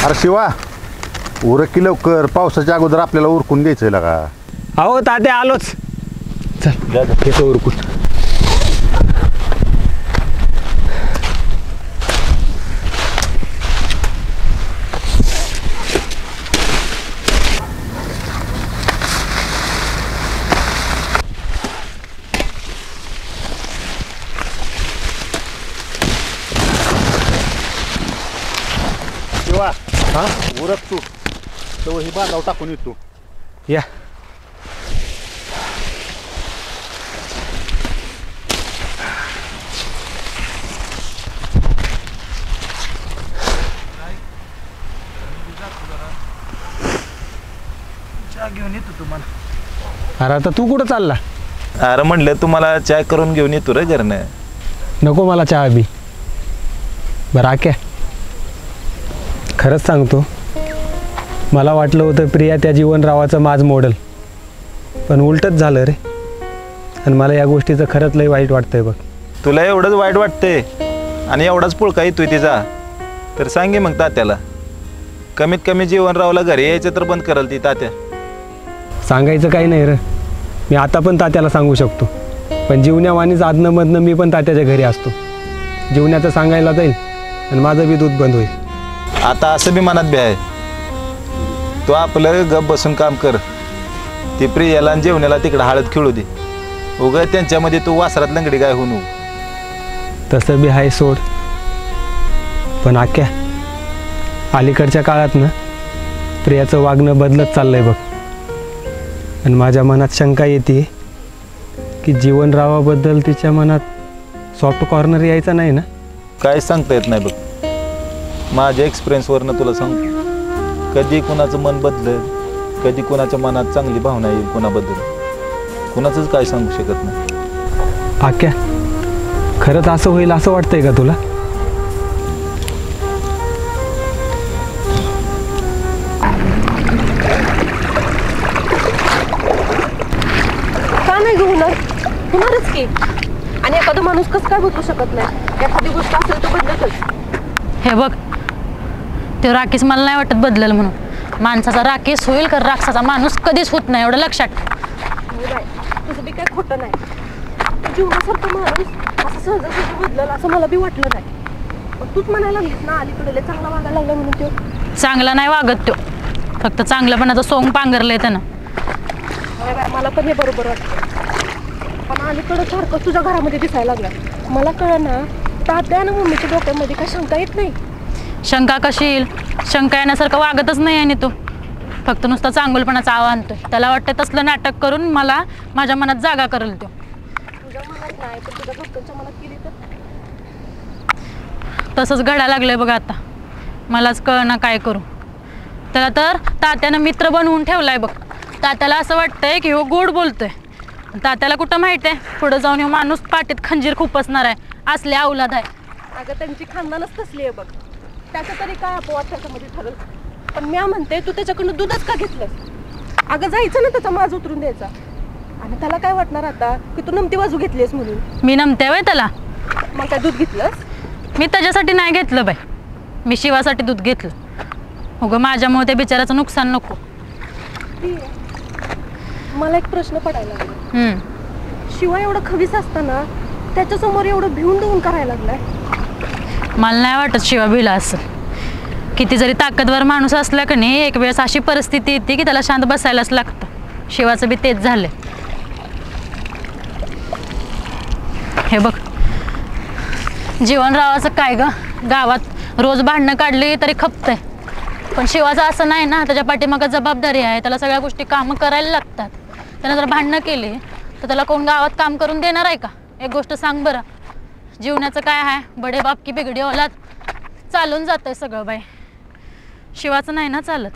अरे शिवा उरक की लवकर, पावसाच्या अगोदर आपल्याला उरकून घ्यायचंय लगा. अहो तात्या आलोच. चल जा घेतो उरकून. शिवा हा उरक तू, तो ही बांधाव टाकून येतो. या घेऊन येतो तुम्हाला. अरे आता तू कुठं चालला? अरे म्हणलं तुम्हाला चाय करून घेऊन येतो रे घरनं. नको मला चहा बी. बरं आक्या खरंच सांगतो, मला वाटलं होतं प्रिया त्या जीवनरावाचं माझ मॉडेल, पण उलटच झालं रे. आणि मला या गोष्टीचं खरंच लई वाईट वाटतंय बघ. तुला एवढंच वाईट वाटतंय आणि एवढाच पुळका येतोय तिचा, तर सांगे मग तात्याला. कमीत कमी जीवनरावला घरी यायचं तर बंद करल ती तात्या. सांगायचं काही नाही रे, मी आता पण तात्याला सांगू शकतो, पण जीवण्यावानीच आदनमधनं मी पण तात्याच्या घरी असतो. जीवण्याचं सांगायला जाईल आणि माझं बी दूध बंद होईल. आता असं बी मनात बी आहे, तू आपलं गप बसून काम कर. ती प्रियाला आणि जेवण्याला तिकडं हळद खेळू दे. उगा त्यांच्यामध्ये तू वासरात लंगडी काय होऊ. तसं बी आहे सोड, पण आक्या अलीकडच्या काळात ना प्रियाचं वागणं बदलत चाललंय बघ. आणि माझ्या मनात शंका येते की जीवनरावाबद्दल तिच्या मनात सॉफ्ट कॉर्नर यायचा नाही ना. काय सांगता येत नाही बघ. माझ्या एक्सपिरियन्सवरनं तुला सांगतो, कधी कुणाचं मन बदलल, कधी कुणाच्या मनात चांगली भावना येईल कुणाबद्दल, कुणाचंच काय सांगू शकत नाही. आक्या खरंच असं होईल असं वाटतंय का तुला? का नाही होणारच की. आणि एखादा माणूस कसं काय बदलू शकत नाही? एखादी गोष्ट असेल तर बदलतच. हे बघ, ते राकेश मला नाही वाटत बदलेल म्हणून. माणसाचा राकेश होईल का राक्षसाचा माणूस कधीच होत नाही, एवढं लक्षात. तुझं बी काय खोटं नाही. जीवनासारखं माणूस असं सहजासहजी बदलल असं मला बी वाटलं नाही. पण तूच म्हणायला लागलीस ना अलीकडे चांगला वागायला लागला म्हणून. तो चांगला नाही वागत, तो फक्त चांगलंपणाचं सोंग पांघरलंय त्यानं. मला पण हे बरोबर वाटतं, पण अलीकडं सारखं तुझ्या घरामध्ये दिसायला लागला. मला कळलं ना, तात्या ना मम्मीच्या डोक्यामध्ये काय शंका येत नाही? शंका कशी येईल? शंका येण्यासारखं वागतच नाही आणि तो फक्त नुसता चांगुलपणाचा आव आणतोय. त्याला वाटतं तसलं नाटक करून मला माझ्या मनात जागा करेल तो. तुझ्या मनात नाही तर तुझ्या घरच्यांच्या मनात केली तर? तसंच घडायला लागलंय बघ आता. मलाच कळना काय करू. त्याला तर तात्यानं मित्र बनवून ठेवलाय बघ. तात्याला असं वाटतंय की हो गोड बोलतोय. तात्याला कुठं माहित आहे पुढे जाऊन हो माणूस पाठीत खंजीर खुपसणार आहे. असले अवलाद आहे. अगं त्यांची खानदानच तसली आहे बघ. त्याचं तरी काय अपवाद त्याच्यामध्ये ठरल. पण मी म्हणते तू त्याच्याकडनं दूधच का घेतलंस? अगं जायचं ना त्याचा माज उतरून द्यायचा. आणि त्याला काय वाटणार आता की तू नमती बाजू घेतलीस म्हणून? मी नमते वय त्याला? मग काय दूध घेतलंस? मी त्याच्यासाठी नाही घेतलं बाई, मी शिवासाठी दूध घेतलं. हो गं, माझ्यामुळे त्या बिचाराचं नुकसान नको. मला एक प्रश्न पडायला लागला. शिवा एवढं खवीस असताना त्याच्यासमोर एवढं भिवून देऊन करायला लागलाय. मला नाही वाटत शिवा भिला असं. किती जरी ताकदवर माणूस असला का नाही, एक वेळेस अशी परिस्थिती येते की त्याला शांत बसायलाच लागतं. शिवाचं बी तेच झालंय. हे बघ, जीवनरावाचं काय ग, गावात रोज भांडणं काढली तरी खपतंय. पण शिवाचं असं नाही ना, त्याच्या पाठीमागं जबाबदारी आहे. त्याला सगळ्या गोष्टी कामं करायला लागतात. त्यानं जर भांडणं केली तर त्याला कोण गावात काम करून देणार आहे का? एक गोष्ट सांग बरं, जीवनाचं काय आहे? बडे बाप की बिगडी औलाद, चालून जातंय सगळं बाई. शिवाचं नाही ना चालत.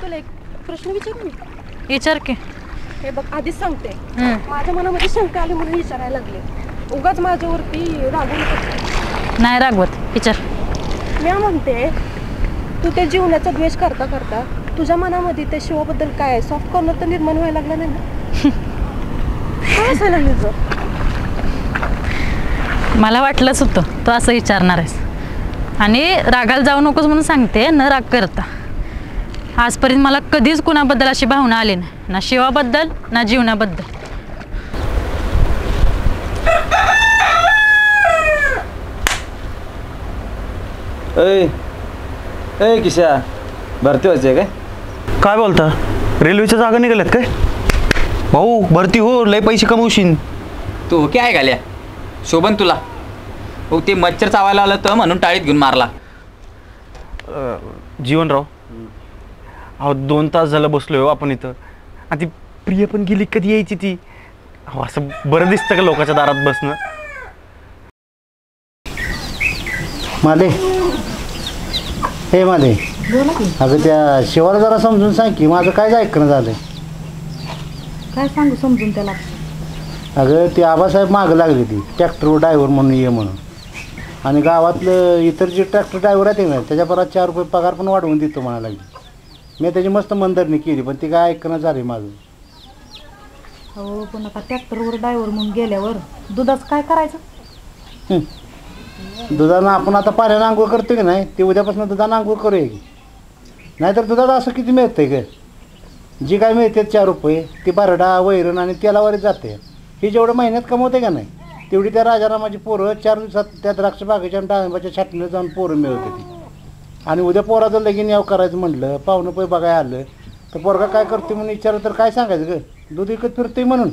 तुला एक प्रश्न विचारू? विचार की. हे बघ, आधीच सांगते, माझ्या मनामध्ये शंका आली म्हणून विचारायला लागले. उगाच माझ्यावरती रागवून नाही रागवत, विचार. मी म्हणते, तू त्या जीवनाचा द्वेष करता करता तुझ्या मनामध्ये त्या शिवाबद्दल काय सॉफ्ट कॉर्नर तर निर्माण व्हायला लागला नाही ना? काय असायला लागलं? मला वाटलंच होतं तो असं विचारणार आहेस. आणि रागाला जाऊ नकोस म्हणून सांगते, न राग करता. आजपर्यंत मला कधीच कुणाबद्दल अशी भावना आली नाही, ना शिवाबद्दल ना जीवनाबद्दल. ए किशा, भरती व्हायची काय? काय बोलता? रेल्वेच्या जागा निघाल्यात काय? भाऊ भरती हो, लय पैसे कमवशील. तू हो की आहे घाल्या शोभन तुला? हो ते मच्छर चावायला आलं तर म्हणून टाळीत घेऊन मारला. जीवनराव, अहो 2 तास झालं बसलोय हो आपण इथं, आणि ती प्रिय पण गेली, कधी यायची ती? अहो असं बरं दिसतं का लोकांच्या दारात बसणं? माले, हे माले, अगं त्या शिवाला जरा समजून सांग की माझं काय ऐकणं झालंय. काय सांगू समजून त्याला? अगं ती आबासाहेब मागं लागली ती ट्रॅक्टरवर ड्रायव्हर म्हणून ये म्हणून, आणि गावातलं इतर जे ट्रॅक्टर ड्रायव्हर आहेत ना त्याच्या परत 4 रुपये पगार पण वाढवून देतो म्हणायला लागली. मी त्याची मस्त मनधरणी केली, पण ती काय ऐकणं झाली माझं. हो पण आता ट्रॅक्टरवर ड्रायव्हर म्हणून गेल्यावर दुधाचं काय करायचं? दुधानं आपण आता पाण्यानं आंघोळ करतो की नाही, ते उद्यापासून दुधानं आंघोळ करूया की. नाहीतर दुधात असं किती मिळतंय ग? जी काय मिळते 4 रुपये ती बारडा वैरण आणि तेलावरच जाते. ही जेवढं महिन्यात कमवते का नाही तेवढी त्या राजारामाची पोरं 4 दिवसात त्या द्राक्ष बागेच्या आणि डाळिंबाच्या छाटणीला जाऊन पोरं मिळवते ती. आणि उद्या पोराचं लगीन याव करायचं म्हटलं, पाहुणं पै बघायला आलं तर पोरगा काय करते म्हणून विचारलं तर काय सांगायचं ग? दूध विकत फिरतोय म्हणून.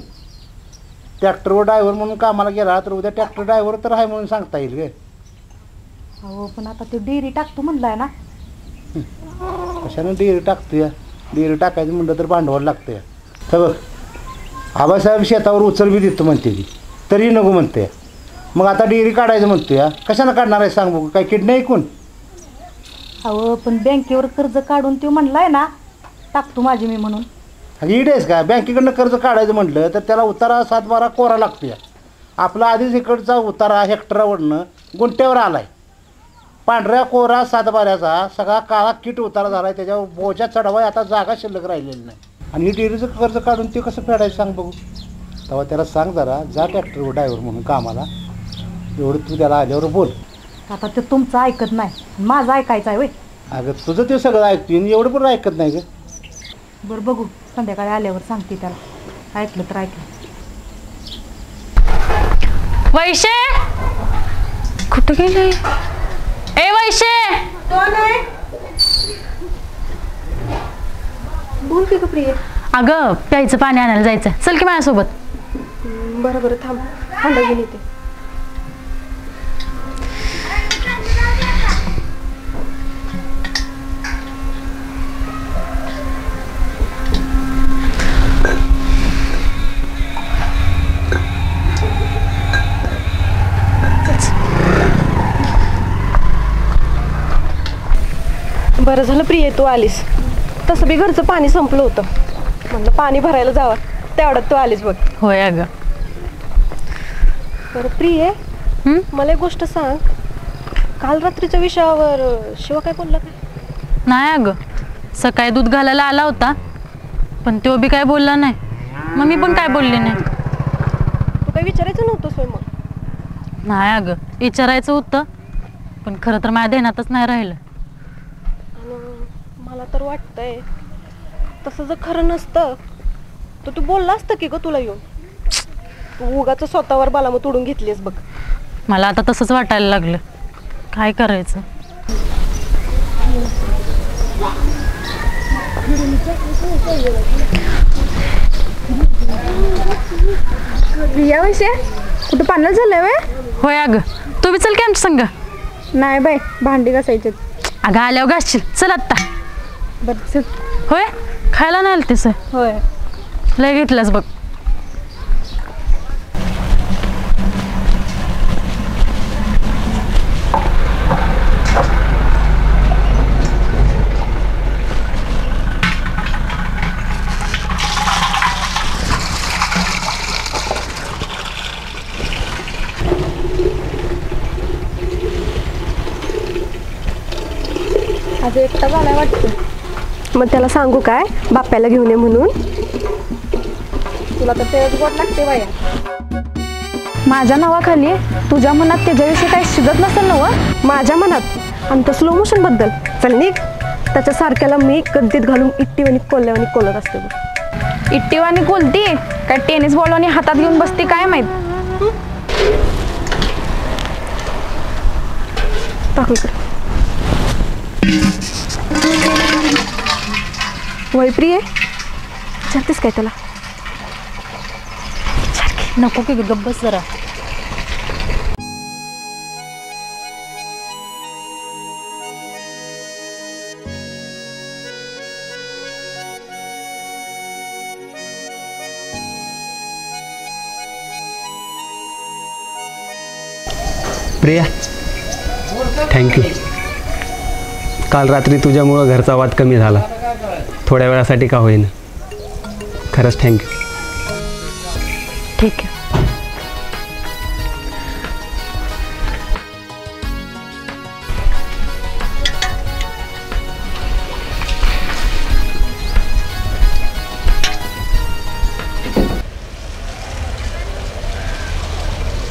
ट्रॅक्टरवर ड्रायव्हर म्हणून कामाला गेला तर उद्या ट्रॅक्टर ड्रायव्हर तर आहे म्हणून सांगता येईल ग. हो पण आता ते डेअरी टाकतो म्हणलाय ना. कशानं डेअरी टाकतोय? डेअरी टाकायचं म्हणलं तर भांडवल लागतं या. तर बघ, आबासाहेब शेतावर उचल बी देतो म्हणते ती, तरी नको म्हणते. मग आता डेअरी काढायचं म्हणतो या, कशानं काढणार आहे सांग बघू? काय किडनी ऐकून? अहो पण बँकेवर कर्ज काढून तो म्हणलाय ना टाकतो माझी मी म्हणून. इडेच का? बँकेकडनं कर्ज काढायचं म्हटलं तर त्याला उतारा 7-12 कोरा लागतो या. आपला आधीच इकडचा उतारा हेक्टरावरनं गुंट्यावर आलाय. पांढऱ्या कोरा 7-12चा सगळा काळा किट उतारा झाला आहे, त्याच्यावर बोजा चढवाय आता जागा शिल्लक राहिलेली नाही. आणि ही डेअरीचं कर्ज काढून ते कसं फेडायचं सांग बघू? तेव्हा त्याला सांग जरा जा ट्रॅक्टरवर ड्रायव्हर म्हणून कामाला, एवढं तू त्याला आल्यावर बोल. आता ते तुमचं ऐकत नाही, माझं ऐकायचं आहे वय. अगं तुझं ते सगळं ऐकतोय आणि एवढं पण ऐकत नाही ग. बरं बघू, संध्याकाळी आल्यावर सांगते त्याला, ऐकलं तर ऐकलं. वैशे कुठं गेले? ए वैशे, बोल की ग प्रिय. अगं प्यायचं पाणी आणायला जायचं, चल की माझ्यासोबत. बरं बरं थांब, हांडा घेऊन येते. बरं झालं प्रिय तू आलीस. तसं बी घरचं पाणी संपलं होतं, म्हणलं पाणी भरायला जावं, तेवढ्यात तू आलीस बघ. होय अगं. बरं प्रिय, मला एक गोष्ट सांग, काल रात्रीच्या विषयावर शिवा काय बोलला काय? नाही अगं, सकाळी दूध घालायला आला होता पण तो बी काय बोलला नाही, मग मी पण काय बोलले नाही. तू काय विचारायचं नव्हतं सोय? मग नाही अगं, विचारायचं होतं पण खरं तर माझ्या ध्यानातच नाही राहिलं. मला तर वाटतंय तसं जर खरं नसतं तर तू बोलला असतं की ग तुला येऊन. तू उगाच स्वतःवर बाला मग तोडून घेतलीस बघ. मला आता तसंच वाटायला लागलं, काय करायचं? या वैसे कुठं पाण्यात झालंय वे? होय अगं, तू बी चल की आमच्या संग. नाही बाई, भांडी घासायचे. अगं आल्यावर घासशील, चल आत्ता. बरं चल. होय, खायला नाही आलतीस? होय. लय घेतलंस बघ. आज एकटा झालाय वाटतं. मग त्याला सांगू काय बाप्याला घेऊन ये म्हणून? तुला तर तेच गोड लागते बाया. माझ्या नावाखाली तुझ्या मनात त्याच्याविषयी काही शिजत नसेल ना व? माझ्या मनात आणि तो स्लो मोशन बद्दल चल निघ. त्याच्या सारख्याला मी गद्दीत घालून इट्टीवानी कोल्ह्यावानी कोलत असते बघ. इट्टीवानी कोलती काय टेनिस बॉल आणि हातात घेऊन बसती काय माहित. टाकू इकडे. वय प्रिय विचारतेस काय त्याला? नको की गब्बस जरा. प्रिया थँक्यू. काल रात्री तुझ्यामुळं घरचा वाद कमी झाला, थोड्या वेळासाठी का होईना. खरंच थँक्यू. ठीक आहे.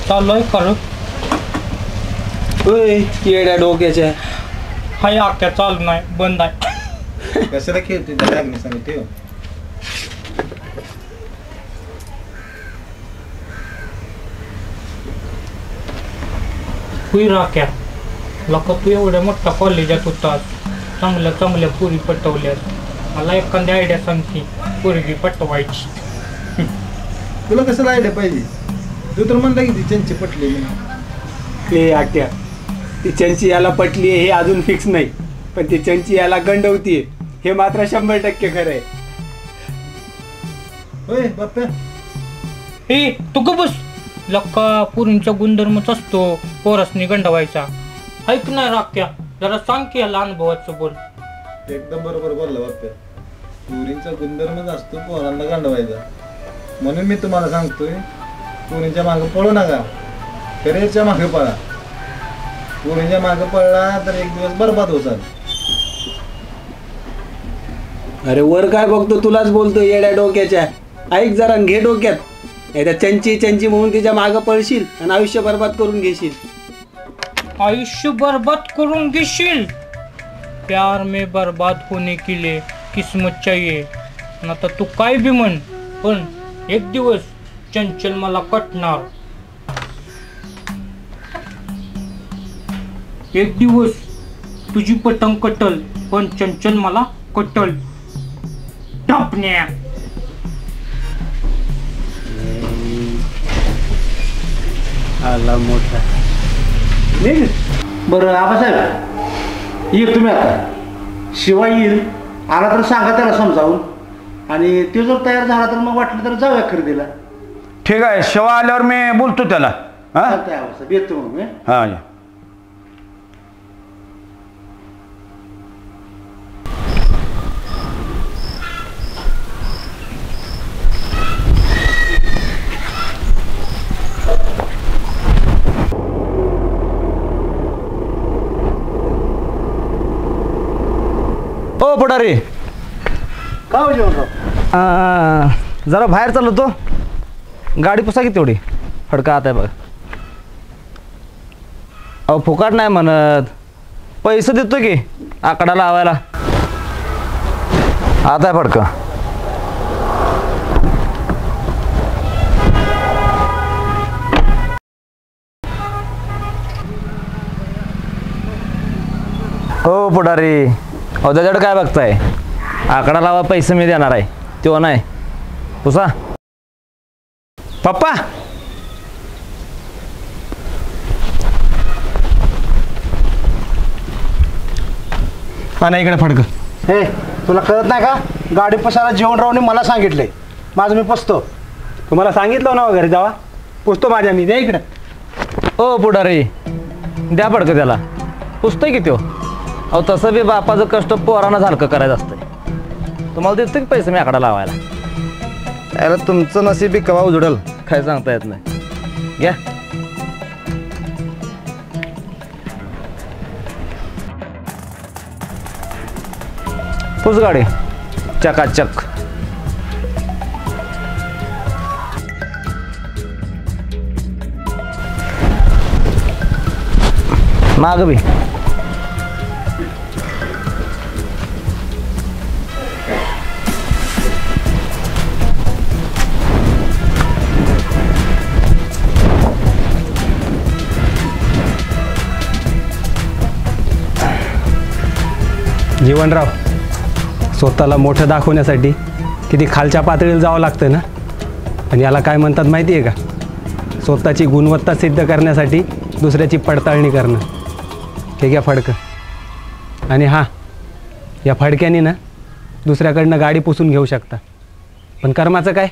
चाललोय करू. येड्या डोक्याच्या हाय आख्या चालू नाही, बंद आहे. कशाला खेळते त्या सांग ठेव. हुई राख्या लोक तू एवढ्या मोठ्या कॉलेजात होतास, चांगल्या चांगल्या पुरी पटवल्यास. मला एखादी आयडिया सांग की पोरगी पटवायची. तुला कसं आयडिया पाहिजे? तू तर म्हणला की तिच्याची पटली. हे आट्या तिच्यांची याला पटली हे अजून फिक्स नाही, पण तिच्यांची याला गंडवतीये हे मात्र 100% खरं आहे. होय बाप्पा. हे तू का बस. लक्का पुरींचा गुणधर्मच असतो पोरसनी गंडवायचा. ऐक ना राख्या, जरा सांग की याला अनुभवाचं बोल. एकदम बरोबर बोलला बाप्पा. पुरींचा गुणधर्मच असतो पोरांना गांडवायचा. म्हणून मी तुम्हाला सांगतोय, पुरींच्या मागं पळू नका, करिअरच्या मागे पळा. पुरींच्या मागं पळला तर एक दिवस बरबाद होतात. अरे वर काय बघतो, तुलाच बोलतो येड्या डोक्याच्या. ऐक जरा, घे डोक्यात. त्या चंची म्हणून तिच्या मागं पळशील आणि आयुष्य बरबाद करून घेशील. आयुष्य बर्बाद करून घेशील? प्यार में बर्बाद होने के लिए किस्मत चाहिए. ना तर तू काय बी म्हण, पण एक दिवस चंचल मला कटणार. एक दिवस तुझी पतंग कटल, पण चंचल मला कटल. टापण्या. आला मोठा. बरं आबासाहेब ये तुम्ही आता. शिवाय येईल, आला तर सांगा त्याला समजावून. आणि तो जर तयार झाला तर मग वाटलं तर जाऊया खरेदीला. ठीक आहे, शिवा आल्यावर मी बोलतो त्याला. हां चालतंय आबासाहेब, येतो मग मी. हां या. ओ पुढारी, का हो जेवणराव? जरा बाहेर चाललो तो. गाडी पुसा की तेवढी, फडका आता आहे बघा. अहो फुकाट नाही म्हणत, पैसे देतो की आकडा लावायला. आता आहे फडका. हो पुढारी, अहो त्याच्याकडे काय बघताय? आकडा लावा, पैसे मी देणार आहे. तो नाही पुसा. पप्पा पाना इकडे फडक. हे तुला कळत नाही का? गाडी पसायला जेवणरावने मला सांगितलंय, माझं मी पसतो. तुम्हाला सांगितलं ना घरी जावा, पुसतो माझ्या मी. द्या इकडे. ओ पुढारी, द्या फडकं त्याला, पुसतोय की त्यो. अहो तसं बी बापाचं कष्ट पोरांना झालकं करायचं असतंय. तुम्हाला देतो की पैसे मी आकडा लावायला. याला तुमचं नशीब बी कवा उजडल काय सांगता येत नाही. घ्या. पुस गाडी चकाचक. माग बी. जीवनराव, स्वतःला मोठं दाखवण्यासाठी किती खालच्या पातळीला जावं लागतं ना. आणि याला काय म्हणतात माहिती आहे का? स्वतःची गुणवत्ता सिद्ध करण्यासाठी दुसऱ्याची पडताळणी करणं. हे घ्या फडकं. आणि हां, या फडक्याने ना दुसऱ्याकडनं गाडी पुसून घेऊ शकता. पण कर्माचं काय?